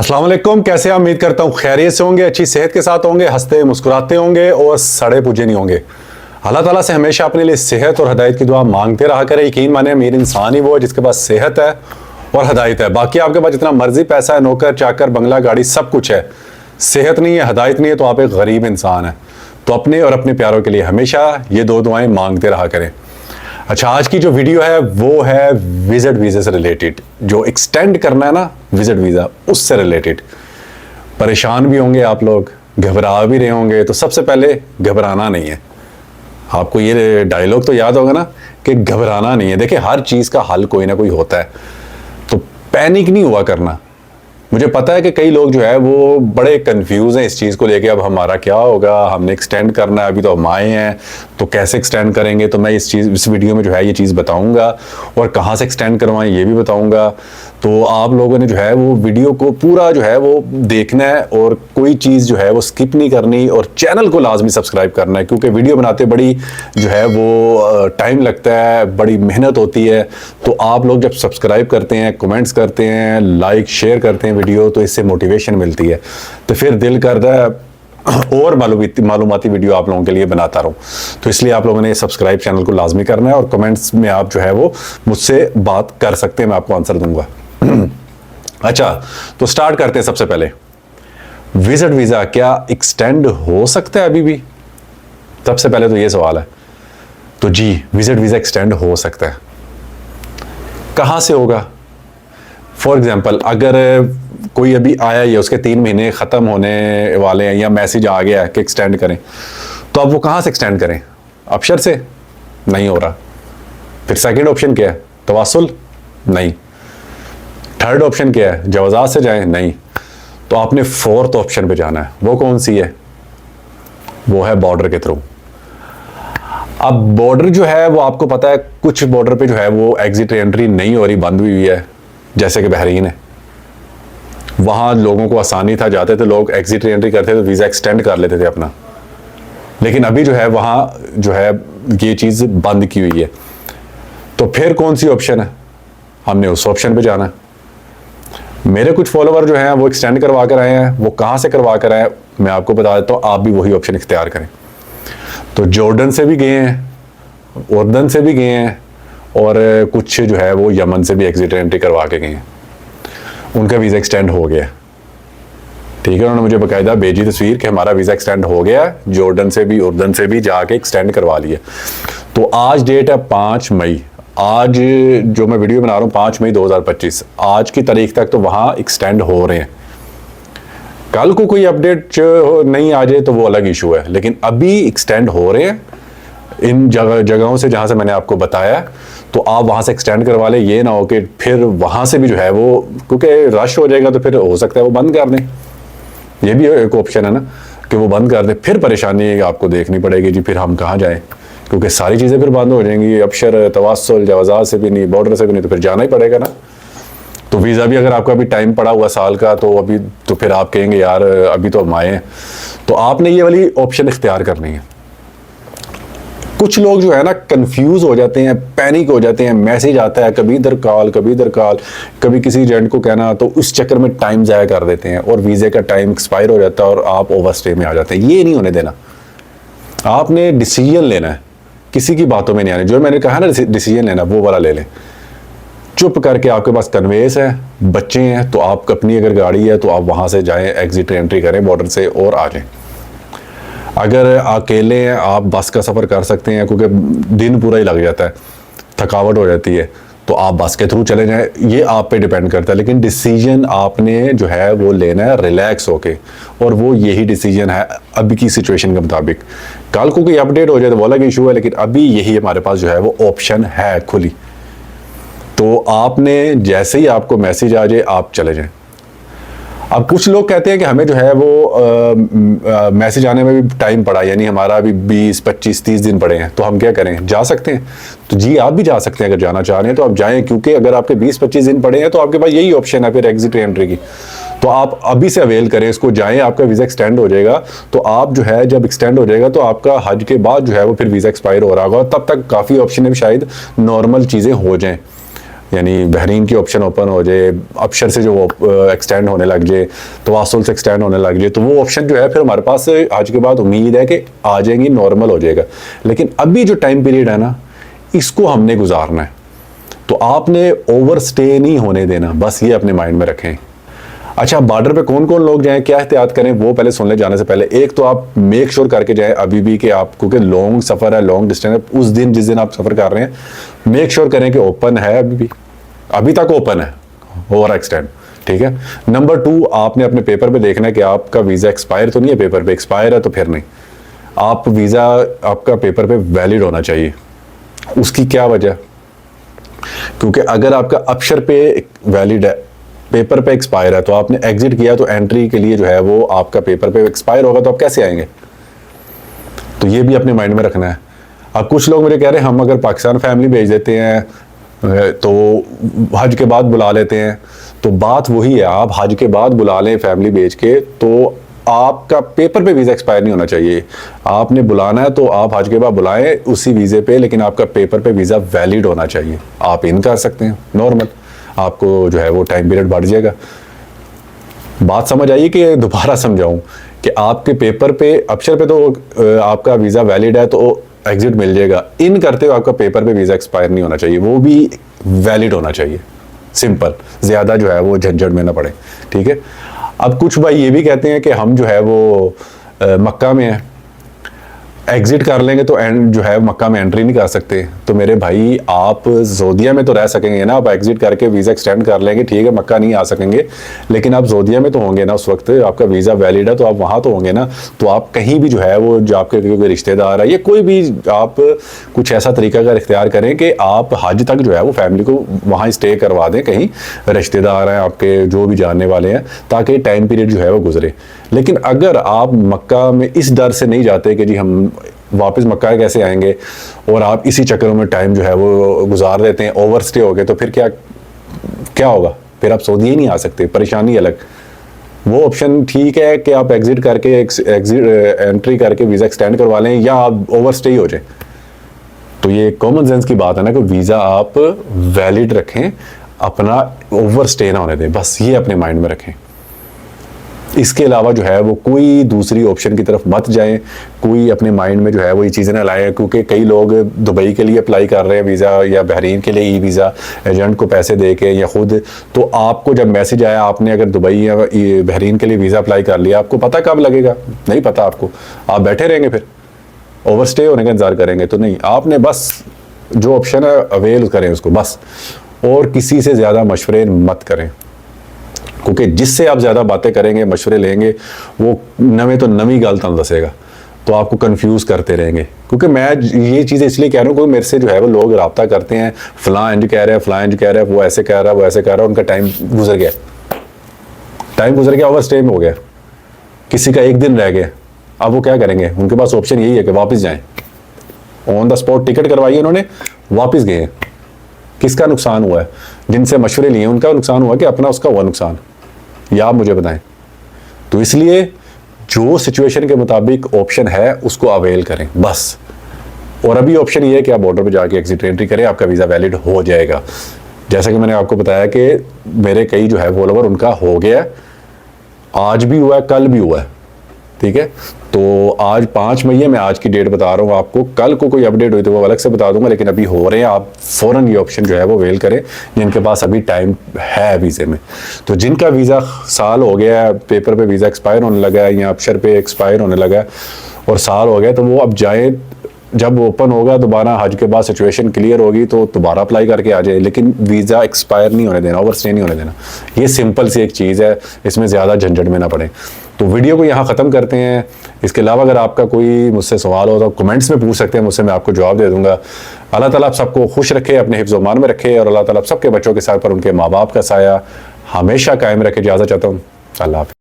अस्सलाम वालेकुम, कैसे हैं? उम्मीद करता हूँ खैरियत से होंगे, अच्छी सेहत के साथ होंगे, हंसते मुस्कुराते होंगे और सड़े पुजे नहीं होंगे। अल्लाह ताला से हमेशा अपने लिए सेहत और हदायत की दुआ मांगते रहा करें। यकीन माने अमीर इंसान ही वो है जिसके पास सेहत है और हदायत है। बाकी आपके पास जितना मर्जी पैसा है, नौकर चाकर बंगला गाड़ी सब कुछ है, सेहत नहीं है, हदायत नहीं है, तो आप एक गरीब इंसान है। तो अपने और अपने प्यारों के लिए हमेशा ये दो दुआएं मांगते रहा करें। अच्छा, आज की जो वीडियो है वो है विजिट वीज़ा से रिलेटेड। जो एक्सटेंड करना है ना विजिट वीज़ा, उससे रिलेटेड। परेशान भी होंगे आप लोग, घबरा भी रहे होंगे, तो सबसे पहले घबराना नहीं है। आपको ये डायलॉग तो याद होगा ना कि घबराना नहीं है। देखिए, हर चीज़ का हल कोई ना कोई होता है, तो पैनिक नहीं हुआ करना। मुझे पता है कि कई लोग जो है वो बड़े कंफ्यूज हैं इस चीज़ को लेके, अब हमारा क्या होगा, हमने एक्सटेंड करना है, अभी तो हम आए हैं तो कैसे एक्सटेंड करेंगे। तो मैं इस वीडियो में जो है ये चीज़ बताऊंगा और कहाँ से एक्सटेंड करवाएं ये भी बताऊंगा। तो आप लोगों ने जो है वो वीडियो को पूरा जो है वो देखना है और कोई चीज़ जो है वो स्किप नहीं करनी, और चैनल को लाजमी सब्सक्राइब करना है, क्योंकि वीडियो बनाते बड़ी जो है वो टाइम लगता है, बड़ी मेहनत होती है। तो आप लोग जब सब्सक्राइब करते हैं, कमेंट्स करते हैं, लाइक शेयर करते हैं वीडियो, तो इससे मोटिवेशन मिलती है। तो फिर दिल करता है और मालूमाती वीडियो आप लोगों के लिए बनाता रहूं। तो इसलिए आप लोगों ने सब्सक्राइब चैनल को लाजमी करना है, और कमेंट्स में आप जो है वो मुझसे बात कर सकते हैं, मैं आपको आंसर दूंगा। अच्छा, तो स्टार्ट करते हैं। सबसे पहले, विजिट वीजा क्या एक्सटेंड हो सकता है अभी भी? सबसे पहले तो ये सवाल है। तो जी, विजिट वीजा एक्सटेंड हो सकता है। कहां से होगा? फॉर एग्जाम्पल, अगर कोई अभी आया ही है, उसके 3 महीने खत्म होने वाले हैं, या मैसेज आ गया है कि एक्सटेंड करें, तो अब वो कहां से एक्सटेंड करें? अबशर से? नहीं हो रहा। फिर सेकंड ऑप्शन क्या है? तवासुल? नहीं। थर्ड ऑप्शन क्या है? जवाजात से जाएं? नहीं। तो आपने फोर्थ ऑप्शन पे जाना है। वो कौन सी है? वो है बॉर्डर के थ्रू। अब बॉर्डर जो है वो आपको पता है, कुछ बॉर्डर पे जो है वो एग्जिट एंट्री नहीं हो रही, बंद हुई है, जैसे कि बहरीन है। वहां लोगों को आसानी था, जाते थे लोग, एग्जिट एंट्री करते थे, वीजा एक्सटेंड कर लेते थे अपना। लेकिन अभी जो है वहां जो है ये चीज बंद की हुई है। तो फिर कौन सी ऑप्शन है? हमने उस ऑप्शन पे जाना है। मेरे कुछ फॉलोवर जो हैं वो एक्सटेंड करवा कर आए हैं। वो कहाँ से करवा कर आए मैं आपको बता देता हूँ, आप भी वही ऑप्शन इख्तियार करें। तो जॉर्डन से भी गए हैं, उर्दन से भी गए हैं, और कुछ जो है वो यमन से भी एग्जिट एंट्री करवा के गए हैं। उनका वीज़ा एक्सटेंड हो गया, ठीक है। उन्होंने मुझे बाकायदा भेजी तस्वीर कि हमारा वीज़ा एक्सटेंड हो गया, जॉर्डन से भी उर्दन से भी जाके एक्सटेंड करवा लिया। तो आज डेट है 5 मई। आज जो मैं वीडियो बना रहा हूँ 5 मई 2025, आज की तारीख तक तो वहाँ एक्सटेंड हो रहे हैं। कल को कोई अपडेट नहीं आ जाए तो वो अलग इशू है, लेकिन अभी एक्सटेंड हो रहे हैं इन जगहों से जहाँ से मैंने आपको बताया। तो आप वहाँ से एक्सटेंड करवा लें, ये ना हो कि फिर वहाँ से भी जो है वो, क्योंकि रश हो जाएगा तो फिर हो सकता है वो बंद कर दें। ये भी एक ऑप्शन है ना कि वो बंद कर दें, फिर परेशानी आपको देखनी पड़ेगी जी, फिर हम कहाँ जाएँ, क्योंकि सारी चीज़ें फिर बंद हो जाएंगी। अबशर, तवासुल, जवाजात से भी नहीं, बॉर्डर से भी नहीं, तो फिर जाना ही पड़ेगा ना। तो वीज़ा भी अगर आपका अभी टाइम पड़ा हुआ साल का, तो अभी तो फिर आप कहेंगे यार अभी तो हम आए हैं। तो आपने ये वाली ऑप्शन इख्तियार करनी है। कुछ लोग जो है ना कंफ्यूज हो जाते हैं, पैनिक हो जाते हैं, मैसेज आता है कभी इधर कॉल, कभी इधर कॉल, कभी किसी एजेंट को कहना, तो उस चक्कर में टाइम ज़ाया कर देते हैं और वीज़े का टाइम एक्सपायर हो जाता है और आप ओवरस्टे में आ जाते हैं। ये नहीं होने देना। आपने डिसीजन लेना है, किसी की बातों में नहीं आने। जो मैंने कहा ना डिसीजन लेना, वो वाला ले लें। चुप करके, आपके पास कन्वेंस है, बच्चे हैं, तो आप अपनी अगर गाड़ी है तो आप वहाँ से जाएं, एग्जिट एंट्री करें बॉर्डर से और आ जाएं। अगर अकेले हैं, आप बस का सफ़र कर सकते हैं, क्योंकि दिन पूरा ही लग जाता है, थकावट हो जाती है, तो आप बस के थ्रू चले जाएं। ये आप पे डिपेंड करता है, लेकिन डिसीजन आपने जो है वो लेना है रिलैक्स होके, और वो यही डिसीजन है अभी की सिचुएशन के मुताबिक। कल को कोई अपडेट हो जाए तो वो अलग इशू है, लेकिन अभी यही हमारे पास जो है वो ऑप्शन है खुली। तो आपने जैसे ही आपको मैसेज आ जाए आप चले जाएं। अब कुछ लोग कहते हैं कि हमें जो है वो मैसेज आने में भी टाइम पड़ा, यानी हमारा अभी 20, 25, 30 दिन पड़े हैं, तो हम क्या करें? जा सकते हैं? तो जी, आप भी जा सकते हैं। अगर जाना चाह रहे हैं तो आप जाएं, क्योंकि अगर आपके 20-25 दिन पड़े हैं तो आपके पास यही ऑप्शन है फिर एग्जिट एंट्री की। तो आप अभी से अवेल करें इसको, जाएं, आपका वीज़ा एक्सटेंड हो जाएगा। तो आप जो है जब एक्सटेंड हो जाएगा तो आपका हज के बाद जो है वो फिर वीज़ा एक्सपायर हो रहा होगा, तब तक काफ़ी ऑप्शन है, शायद नॉर्मल चीज़ें हो जाएँ। यानी बहरीन की ऑप्शन ओपन हो जाए, अबशर से जो एक्सटेंड होने लग जाए, तवासुल से एक्सटेंड होने लग जाए, तो वो ऑप्शन जो है फिर हमारे पास आज के बाद उम्मीद है कि आ जाएंगी, नॉर्मल हो जाएगा। लेकिन अभी जो टाइम पीरियड है ना, इसको हमने गुजारना है, तो आपने ओवर स्टे नहीं होने देना, बस ये अपने माइंड में रखें। अच्छा, बॉर्डर पे कौन कौन लोग जाएं, क्या एहतियात करें, वो पहले सुन ले जाने से पहले। एक तो आप मेक श्योर करके जाएं अभी भी कि आप, क्योंकि लॉन्ग सफ़र है, लॉन्ग डिस्टेंस है, उस दिन जिस दिन आप सफ़र कर रहे हैं मेक श्योर करें कि ओपन है, अभी तक ओपन है, ओवर एक्सटेंड, ठीक है। नंबर 2, आपने अपने पेपर पे देखना है कि आपका वीज़ा एक्सपायर तो नहीं है, पेपर पे एक्सपायर है तो फिर नहीं, आप वीज़ा आपका पेपर पे वैलिड होना चाहिए। उसकी क्या वजह, क्योंकि अगर आपका अबशर पे वैलिड है, पेपर पे एक्सपायर है, तो आपने एग्जिट किया तो एंट्री के लिए जो है वो आपका पेपर पे एक्सपायर होगा, तो आप कैसे आएंगे, तो ये भी अपने माइंड में रखना है। अब कुछ लोग मुझे कह रहे हैं हम अगर पाकिस्तान फैमिली भेज देते हैं तो हज के बाद बुला लेते हैं, तो बात वही है, आप हज के बाद बुला लें फैमिली भेज के, तो आपका पेपर पे वीज़ा एक्सपायर नहीं होना चाहिए। आपने बुलाना है तो आप हज के बाद बुलाएं उसी वीज़े पे, लेकिन आपका पेपर पे वीज़ा वैलिड होना चाहिए। आप इन कर सकते हैं नॉर्मल, आपको जो है वो टाइम पीरियड बढ़ जाएगा। बात समझ आई कि दोबारा समझाऊं कि आपके पेपर पे, अबशर पे तो आपका वीज़ा वैलिड है तो एग्जिट मिल जाएगा, इन करते हुए आपका पेपर पे वीज़ा एक्सपायर नहीं होना चाहिए, वो भी वैलिड होना चाहिए। सिंपल, ज़्यादा जो है वो झंझट में ना पड़े, ठीक है। अब कुछ भाई ये भी कहते हैं कि हम जो है वो मक्का में है, एग्जिट कर लेंगे तो एंड जो है मक्का में एंट्री नहीं कर सकते। तो मेरे भाई आप जोदिया में तो रह सकेंगे ना, आप एग्जिट करके वीज़ा एक्सटेंड कर लेंगे, ठीक है, मक्का नहीं आ सकेंगे, लेकिन आप जोदिया में तो होंगे ना, उस वक्त आपका वीज़ा वैलिड है तो आप वहाँ तो होंगे ना। तो आप कहीं भी जो है वो, जो आपके कोई रिश्तेदार है या कोई भी, आप कुछ ऐसा तरीका का इख्तियार करें कि आप हज तक जो है वो फैमिली को वहाँ स्टे करवा दें, कहीं रिश्तेदार हैं आपके जो भी जानने वाले हैं, ताकि टाइम पीरियड जो है वो गुजरे। लेकिन अगर आप मक्का में इस डर से नहीं जाते कि जी हम वापस मक्का कैसे आएंगे, और आप इसी चक्करों में टाइम जो है वो गुजार देते हैं, ओवर स्टे हो गए, तो फिर क्या होगा, फिर आप सऊदी ही नहीं आ सकते, परेशानी अलग। वो ऑप्शन ठीक है कि आप एग्जिट करके एंट्री करके वीज़ा एक्सटेंड करवा लें, या आप ओवर स्टे ही हो जाए। तो ये कॉमन सेंस की बात है ना कि वीज़ा आप वैलिड रखें, अपना ओवर स्टे ना होने दें, बस ये अपने माइंड में रखें। इसके अलावा जो है वो कोई दूसरी ऑप्शन की तरफ मत जाएं, कोई अपने माइंड में जो है वो ये चीज़ें ना लाएं, क्योंकि कई लोग दुबई के लिए अप्लाई कर रहे हैं वीज़ा, या बहरीन के लिए ई वीज़ा, एजेंट को पैसे दे के या खुद। तो आपको जब मैसेज आया, आपने अगर दुबई या बहरीन के लिए वीज़ा अप्लाई कर लिया, आपको पता कब लगेगा, नहीं पता आपको, आप बैठे रहेंगे फिर ओवर स्टे होने का इंतज़ार करेंगे, तो नहीं, आपने बस जो ऑप्शन है अवेल करें उसको बस, और किसी से ज़्यादा मशवरे मत करें, क्योंकि जिससे आप ज़्यादा बातें करेंगे, मशवरे लेंगे, वो नवे तो नवी गल तन दसेगा, तो आपको कंफ्यूज करते रहेंगे। क्योंकि मैं ये चीज़ें इसलिए कह रहा हूँ क्योंकि मेरे से जो है वो लोग रब्ता करते हैं, फ़लाँ इंज कह रहे हैं, फ़लाँ इंज कह रहा है, वो ऐसे कह रहा है, वो ऐसे कह रहा है, उनका टाइम गुजर गया, ओवर स्टे में हो गया, किसी का एक दिन रह गया, अब वो क्या करेंगे, उनके पास ऑप्शन यही है कि वापस जाएँ। ऑन द स्पॉट टिकट करवाई उन्होंने, वापस गए, किसका नुकसान हुआ है, जिनसे मशवरे लिए उनका नुकसान हुआ कि अपना उसका हुआ नुकसान, या आप मुझे बताएं। तो इसलिए जो सिचुएशन के मुताबिक ऑप्शन है उसको अवेल करें बस। और अभी ऑप्शन ये है कि आप बॉर्डर पे जाके एग्जिट एंट्री करें, आपका वीज़ा वैलिड हो जाएगा। जैसा कि मैंने आपको बताया कि मेरे कई जो है फॉलोवर उनका हो गया, आज भी हुआ है, कल भी हुआ है, ठीक है। तो आज 5 मई है, मैं आज की डेट बता रहा हूँ आपको, कल को कोई अपडेट हुई तो वो अलग से बता दूंगा, लेकिन अभी हो रहे हैं। आप फ़ौरन ये ऑप्शन जो है वो वेल करें जिनके पास अभी टाइम है वीज़े में। तो जिनका वीज़ा साल हो गया है, पेपर पे वीज़ा एक्सपायर होने लगा है या अबशर पे एक्सपायर होने लगा है और साल हो गया, तो वो अब जाएँ, जब ओपन होगा दोबारा हज के बाद सिचुएशन क्लियर होगी तो दोबारा अप्लाई करके आ जाए, लेकिन वीज़ा एक्सपायर नहीं होने देना, ओवर स्टे नहीं होने देना। ये सिंपल सी एक चीज़ है, इसमें ज़्यादा झंझट में ना पड़े। तो वीडियो को यहाँ ख़त्म करते हैं। इसके अलावा अगर आपका कोई मुझसे सवाल हो तो कमेंट्स में पूछ सकते हैं मुझसे, मैं आपको जवाब दे दूँगा। अल्लाह ताला आप सबको खुश रखे, अपने हिफ्ज़ मान में रखे, और अल्लाह ताला आप सबके बच्चों के साथ पर उनके माँ बाप का साया हमेशा कायम रखे। इजाज़त चाहता हूँ, अल्लाह हाफ़िज़।